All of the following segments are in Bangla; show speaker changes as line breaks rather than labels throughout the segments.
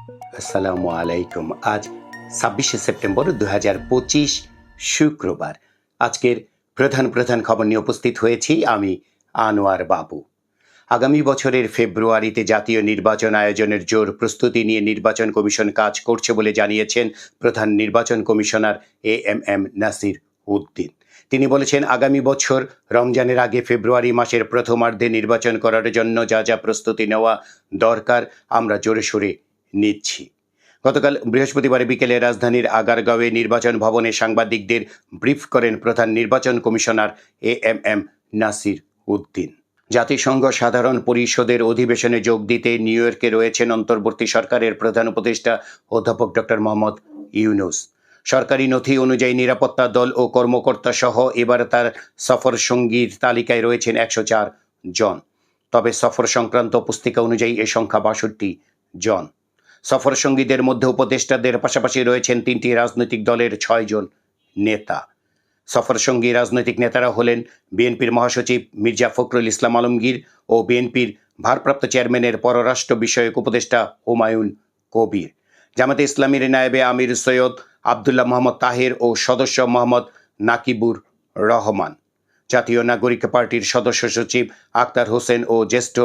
আসসালামু আলাইকুম। আজ ২৬শে সেপ্টেম্বর ২০২৫ শুক্রবার। আজকের প্রধান প্রধান খবর নিয়ে উপস্থিত হয়েছি আমি আনোয়ার বাবু। আগামী বছরের ফেব্রুয়ারিতে জাতীয় নির্বাচন আয়োজনের জোর প্রস্তুতি নিয়ে নির্বাচন কমিশন কাজ করছে বলে জানিয়েছেন প্রধান নির্বাচন কমিশনার এএমএম নাসির উদ্দিন। তিনি বলেছেন, আগামী বছর রমজানের আগে ফেব্রুয়ারি মাসের প্রথমার্ধে নির্বাচন করার জন্য যা যা প্রস্তুতি নেওয়া দরকার আমরা জোরে সোরে নিচ্ছি। গতকাল বৃহস্পতিবার বিকেলে রাজধানীর আগারগাঁওয়ে নির্বাচন ভবনে সাংবাদিকদের ব্রিফ করেন প্রধান নির্বাচন কমিশনার এএমএম নাসির উদ্দিন। জাতিসংঘ সাধারণ পরিষদের অধিবেশনে যোগ দিতে নিউ ইয়র্কে রয়েছেন অন্তর্বর্তী সরকারের প্রধান উপদেষ্টা অধ্যাপক ডক্টর মোহাম্মদ ইউনূস। সরকারি নথি অনুযায়ী নিরাপত্তা দল ও কর্মকর্তা সহ এবার তার সফর সঙ্গীর তালিকায় রয়েছেন ১০৪ জন। তবে সফর সংক্রান্ত পুস্তিকা অনুযায়ী এ সংখ্যা ৬২ জন। সফর সঙ্গীদের মধ্যে উপদেষ্টাদের পাশাপাশি রয়েছেন ৩টি রাজনৈতিক দলের ৬ জন নেতা। সফর সঙ্গী রাজনৈতিক নেতারা হলেন বিএনপির মহাসচিব মির্জা ফখরুল ইসলাম আলমগীর ও বিএনপির ভারপ্রাপ্ত চেয়ারম্যানের পররাষ্ট্র বিষয়ক উপদেষ্টা হুমায়ুন কবির, জামাতে ইসলামীর নায়েবে আমির সৈয়দ আবদুল্লাহ মোহাম্মদ তাহের ও সদস্য মোহাম্মদ নাকিবুর রহমান, জাতীয় নাগরিক পার্টির সদস্য সচিব আক্তার হোসেন ও জ্যেষ্ঠ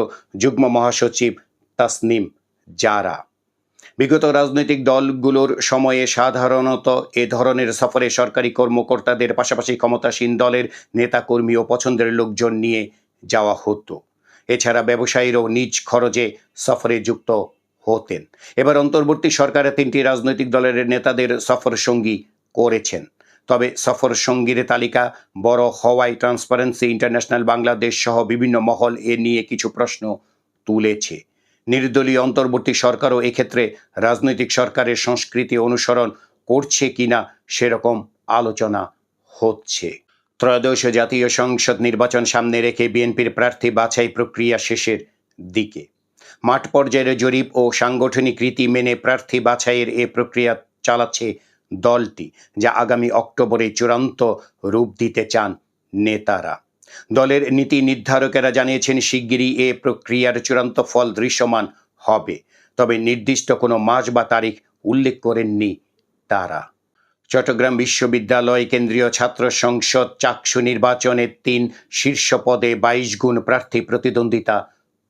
যুগ্ম মহাসচিব তাসনিম জারা। বিগত রাজনৈতিক দলগুলোর সময়ে সাধারণত এ ধরনের সফরে সরকারি কর্মকর্তাদের পাশাপাশি ক্ষমতাসীন দলের নেতাকর্মী ও পছন্দের লোকজন নিয়ে যাওয়া হতো। এছাড়া ব্যবসায়ীরাও নিজ খরচে সফরে যুক্ত হতেন। এবার অন্তর্বর্তী সরকারের 3টি রাজনৈতিক দলের নেতাদের সফর সঙ্গী করেছেন। তবে সফর সঙ্গীর তালিকা বড় হওয়ায় ট্রান্সপারেন্সি ইন্টারন্যাশনাল বাংলাদেশ সহ বিভিন্ন মহল এ নিয়ে কিছু প্রশ্ন তুলেছে। নির্দলীয় অন্তর্বর্তী সরকারও এক্ষেত্রে রাজনৈতিক সরকারের সংস্কৃতি অনুসরণ করছে কিনা সেরকম আলোচনা হচ্ছে। ত্রয়োদশ জাতীয় সংসদ নির্বাচন সামনে রেখে বিএনপির প্রার্থী বাছাই প্রক্রিয়া শেষের দিকে। মাঠ পর্যায়ের জরিপ ও সাংগঠনিক রীতি মেনে প্রার্থী বাছাইয়ের এ প্রক্রিয়া চালাচ্ছে দলটি, যা আগামী অক্টোবরে চূড়ান্ত রূপ দিতে চান নেতারা। দলের নীতি নির্ধারকেরা জানিয়েছেন, শিগগিরই এ প্রক্রিয়ার চূড়ান্ত ফল দৃশ্যমান হবে, তবে নির্দিষ্ট কোনো মাস বা তারিখ উল্লেখ করেননি তারা। চট্টগ্রাম বিশ্ববিদ্যালয় কেন্দ্রীয় ছাত্র সংসদ চাকসু নির্বাচনে 3 শীর্ষ পদে 22 গুণ প্রার্থী প্রতিদ্বন্দ্বিতা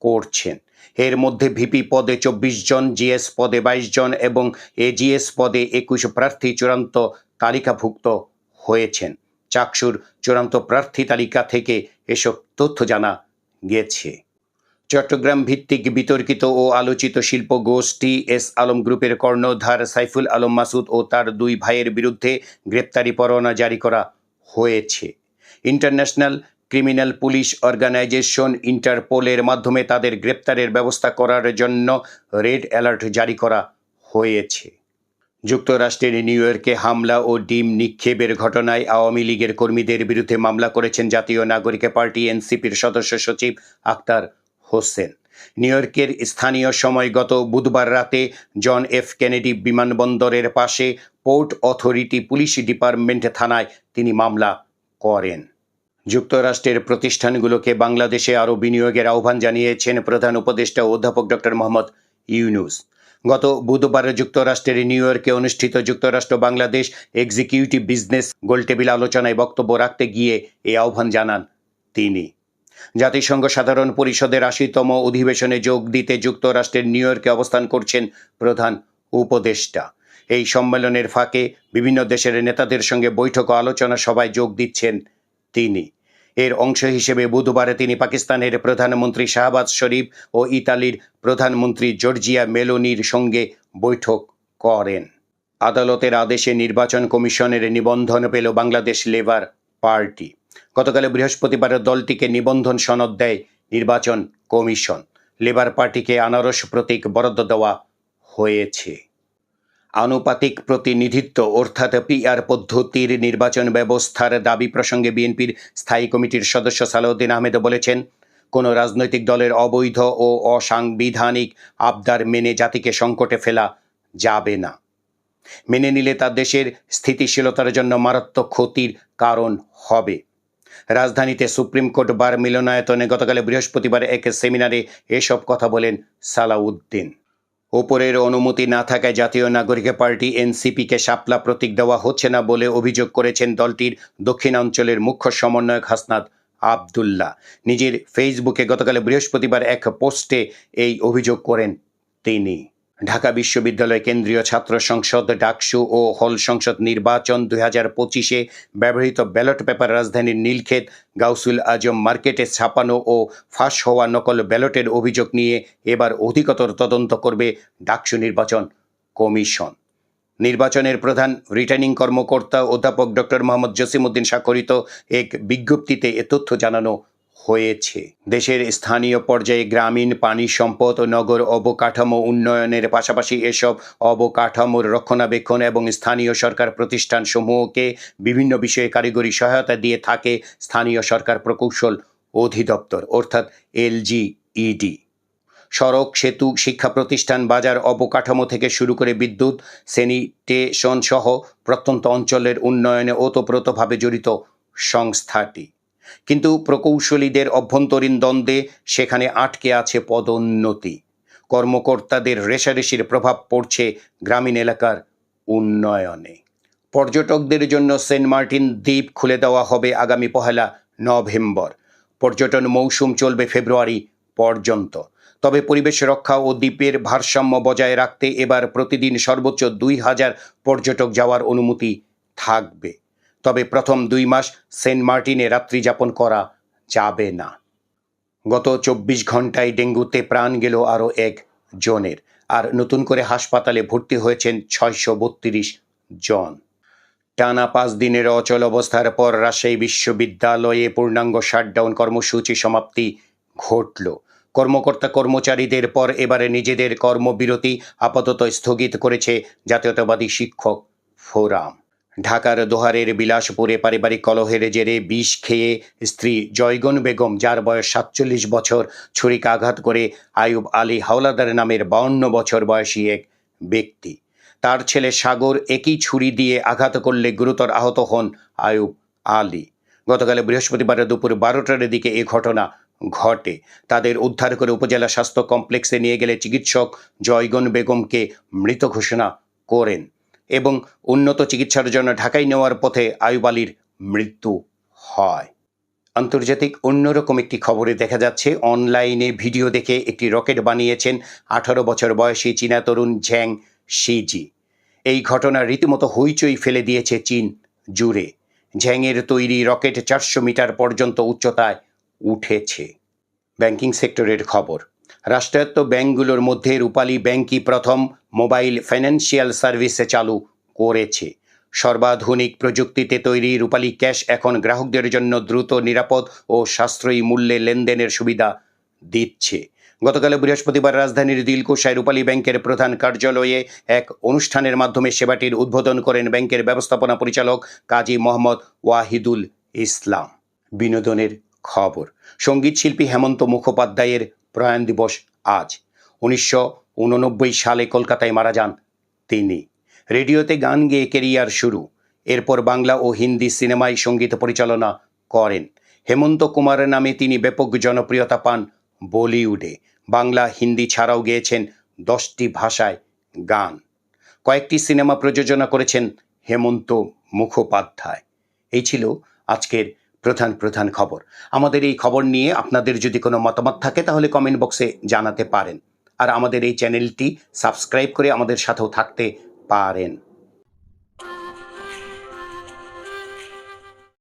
করছেন। এর মধ্যে ভিপি পদে 24 জন, জিএস পদে 22 জন এবং এজিএস পদে 21 প্রার্থী চূড়ান্ত তালিকাভুক্ত হয়েছেন। চাকসুর চূড়ান্ত প্রার্থী তালিকা থেকে এসব তথ্য জানা গেছে। চট্টগ্রাম ভিত্তিক বিতর্কিত ও আলোচিত শিল্প গোষ্ঠী এস আলম গ্রুপের কর্ণধার সাইফুল আলম মাসুদ ও তার 2 ভাইয়ের বিরুদ্ধে গ্রেপ্তারি পরোয়ানা জারি করা হয়েছে। ইন্টারন্যাশনাল ক্রিমিনাল পুলিশ অর্গানাইজেশন ইন্টারপোলের মাধ্যমে তাদের গ্রেপ্তারের ব্যবস্থা করার জন্য রেড অ্যালার্ট জারি করা হয়েছে। যুক্তরাষ্ট্রের নিউ ইয়র্কে হামলা ও ডিম নিক্ষেপের ঘটনায় আওয়ামী লীগের কর্মীদের বিরুদ্ধে মামলা করেছেন জাতীয় নাগরিক পার্টি এনসিপির সদস্য সচিব আক্তার হোসেন। নিউ ইয়র্কের স্থানীয় সময় গত বুধবার রাতে জন এফ কেনেডি বিমানবন্দরের পাশে পোর্ট অথরিটি পুলিশ ডিপার্টমেন্ট থানায় তিনি মামলা করেন। যুক্তরাষ্ট্রের প্রতিষ্ঠানগুলোকে বাংলাদেশে আরও বিনিয়োগের আহ্বান জানিয়েছেন প্রধান উপদেষ্টা অধ্যাপক ডক্টর মোহাম্মদ ইউনূস। গত বুধবার যুক্তরাষ্ট্রের নিউ ইয়র্কে অনুষ্ঠিত যুক্তরাষ্ট্র বাংলাদেশ এক্সিকিউটিভ বিজনেস গোলটেবিল আলোচনায় বক্তব্য রাখতে গিয়ে এই আহ্বান জানান তিনি। জাতিসংঘ সাধারণ পরিষদের 80তম অধিবেশনে যোগ দিতে যুক্তরাষ্ট্রের নিউ ইয়র্কে অবস্থান করছেন প্রধান উপদেষ্টা। এই সম্মেলনের ফাঁকে বিভিন্ন দেশের নেতাদের সঙ্গে বৈঠক ও আলোচনা সভায় যোগ দিচ্ছেন তিনি। এর অংশ হিসেবে বুধবারে তিনি পাকিস্তানের প্রধানমন্ত্রী শাহবাজ শরীফ ও ইতালির প্রধানমন্ত্রী জর্জিয়া মেলোনির সঙ্গে বৈঠক করেন। আদালতের আদেশে নির্বাচন কমিশনের নিবন্ধন পেল বাংলাদেশ লেবার পার্টি। গতকাল বৃহস্পতিবার দলটিকে নিবন্ধন সনদ দেয় নির্বাচন কমিশন। লেবার পার্টিকে আনারস প্রতীক বরাদ্দ দেওয়া হয়েছে। আনুপাতিক প্রতিনিধিত্ব অর্থাৎ পিআর পদ্ধতির নির্বাচন ব্যবস্থার দাবি প্রসঙ্গে বিএনপির স্থায়ী কমিটির সদস্য সালাউদ্দিন আহমেদ বলেছেন, কোনো রাজনৈতিক দলের অবৈধ ও অসাংবিধানিক আবদার মেনে জাতিকে সংকটে ফেলা যাবে না। মেনে নিলে তা দেশের স্থিতিশীলতার জন্য মারাত্মক ক্ষতির কারণ হবে। রাজধানীতে সুপ্রিম কোর্ট বার মিলনায়তনে গতকাল বৃহস্পতিবার এক সেমিনারে এসব কথা বলেন সালাউদ্দিন। ওপরের অনুমতি না থাকায় জাতীয় নাগরিক পার্টি এনসিপিকে শাপলা প্রতীক দেওয়া হচ্ছে না বলে অভিযোগ করেছেন দলটির দক্ষিণাঞ্চলের মুখ্য সমন্বয়ক হাসনাত আবদুল্লাহ। নিজের ফেসবুকে গতকাল বৃহস্পতিবার এক পোস্টে এই অভিযোগ করেন তিনি। ঢাকা বিশ্ববিদ্যালয় কেন্দ্রীয় ছাত্র সংসদ, ডাকসু ও হল সংসদ নির্বাচন 2025-এ ব্যবহৃত ব্যালট পেপার রাজধানীর নীলক্ষেত গাউসুল আজম মার্কেটে ছাপানো ও ফাঁস হওয়া নকল ব্যালটের অভিযোগ নিয়ে এবার অধিকতর তদন্ত করবে ডাকসু নির্বাচন কমিশন। নির্বাচনের প্রধান রিটার্নিং কর্মকর্তা অধ্যাপক ডক্টর মোহাম্মদ জসিমউদ্দিন স্বাক্ষরিত এক বিজ্ঞপ্তিতে এ তথ্য জানানো হয়েছে। দেশের স্থানীয় পর্যায়ে গ্রামীণ পানি সম্পদ ও নগর অবকাঠামো উন্নয়নের পাশাপাশি এসব অবকাঠামোর রক্ষণাবেক্ষণ এবং স্থানীয় সরকার প্রতিষ্ঠান সমূহকে বিভিন্ন বিষয়ে কারিগরি সহায়তা দিয়ে থাকে স্থানীয় সরকার প্রকৌশল অধিদপ্তর অর্থাৎ এলজিইডি। সড়ক, সেতু, শিক্ষা প্রতিষ্ঠান, বাজার অবকাঠামো থেকে শুরু করে বিদ্যুৎ, স্যানিটেশন সহ প্রত্যন্ত অঞ্চলের উন্নয়নে ওতপ্রোতভাবে জড়িত সংস্থাটি। কিন্তু প্রকৌশলীদের অভ্যন্তরীণ দ্বন্দ্বে সেখানে আটকে আছে পদোন্নতি। কর্মকর্তাদের রেষারেষির প্রভাব পড়ছে গ্রামীণ এলাকার উন্নয়নে। পর্যটকদের জন্য সেন্ট মার্টিন দ্বীপ খুলে দেওয়া হবে আগামী 1 নভেম্বর। পর্যটন মৌসুম চলবে ফেব্রুয়ারি পর্যন্ত। তবে পরিবেশ রক্ষা ও দ্বীপের ভারসাম্য বজায় রাখতে এবার প্রতিদিন সর্বোচ্চ 2000 পর্যটক যাওয়ার অনুমতি থাকবে। তবে প্রথম 2 মাস সেন্ট মার্টিনে রাত্রি যাপন করা যাবে না। গত 24 ঘন্টায় ডেঙ্গুতে প্রাণ গেল আরও 1 জনের, আর নতুন করে হাসপাতালে ভর্তি হয়েছেন 632 জন। টানা 5 দিনের অচল অবস্থার পর রাজশাহী বিশ্ববিদ্যালয়ে পূর্ণাঙ্গ শাটডাউন কর্মসূচি সমাপ্তি ঘটল। কর্মকর্তা কর্মচারীদের পর এবারে নিজেদের কর্মবিরতি আপাতত স্থগিত করেছে জাতীয়তাবাদী শিক্ষক ফোরাম। ঢাকার দোহারের বিলাসপুরে পারিবারিক কলহের জেরে বিষ খেয়ে স্ত্রী জয়গুন বেগম, যার বয়স 47 বছর, ছুরিকাঘাত করে আইয়ুব আলী হাওলাদার নামের 52 বছর বয়সী এক ব্যক্তি। তার ছেলে সাগর একই ছুরি দিয়ে আঘাত করলে গুরুতর আহত হন আইয়ুব আলী। গতকাল বৃহস্পতিবার দুপুর 12টার দিকে এ ঘটনা ঘটে। তাদের উদ্ধার করে উপজেলা স্বাস্থ্য কমপ্লেক্সে নিয়ে গেলে চিকিৎসক জয়গুন বেগমকে মৃত ঘোষণা করেন এবং উন্নত চিকিৎসার জন্য ঢাকায় নেওয়ার পথে আইয়ুব আলীর মৃত্যু হয়। আন্তর্জাতিক অন্যরকম একটি খবরে দেখা যাচ্ছে, অনলাইনে ভিডিও দেখে একটি রকেট বানিয়েছেন 18 বছর বয়সী চীনা তরুণ ঝ্যাং শিজি। এই ঘটনা রীতিমতো হইচই ফেলে দিয়েছে চীন জুড়ে। ঝ্যাংয়ের তৈরি রকেট 400 মিটার পর্যন্ত উচ্চতায় উঠেছে। ব্যাংকিং সেক্টরের খবর। রাষ্ট্রায়ত্ত ব্যাংকগুলোর মধ্যে রূপালী ব্যাংকই প্রথম মোবাইল ফাইন্যান্সিয়াল সার্ভিসে চালু করেছে। সর্বাধুনিক প্রযুক্তিতে তৈরি রূপালী ক্যাশ এখন গ্রাহকদের জন্য দ্রুত, নিরাপদ ও সাশ্রয়ী মূল্যে লেনদেনের সুবিধা দিচ্ছে। গতকাল বৃহস্পতিবার রাজধানীর দিলকুশায় রূপালী ব্যাংকের প্রধান কার্যালয়ে এক অনুষ্ঠানের মাধ্যমে সেবাটির উদ্বোধন করেন ব্যাংকের ব্যবস্থাপনা পরিচালক কাজী মোহাম্মদ ওয়াহিদুল ইসলাম। বিনোদনের খবর। সঙ্গীত শিল্পী হেমন্ত মুখোপাধ্যায়ের প্রয়াণ দিবস আজ। 1989 সালে কলকাতায় মারা যান তিনি। রেডিওতে গান গেয়ে কেরিয়ার শুরু। এরপর বাংলা ও হিন্দি সিনেমায় সঙ্গীত পরিচালনা করেন। হেমন্ত কুমার নামে তিনি ব্যাপক জনপ্রিয়তা পান বলিউডে। বাংলা, হিন্দি ছাড়াও গেয়েছেন 10টি ভাষায় গান। কয়েকটি সিনেমা প্রযোজনা করেছেন হেমন্ত মুখোপাধ্যায়। এই ছিল আজকের প্রধান খবর। আমাদের এই খবর নিয়ে আপনাদের যদি কোনো মতামত থাকে তাহলে কমেন্ট বক্সে জানাতে পারেন, আর আমাদের এই চ্যানেলটি সাবস্ক্রাইব করে আমাদের সাথেও থাকতে পারেন।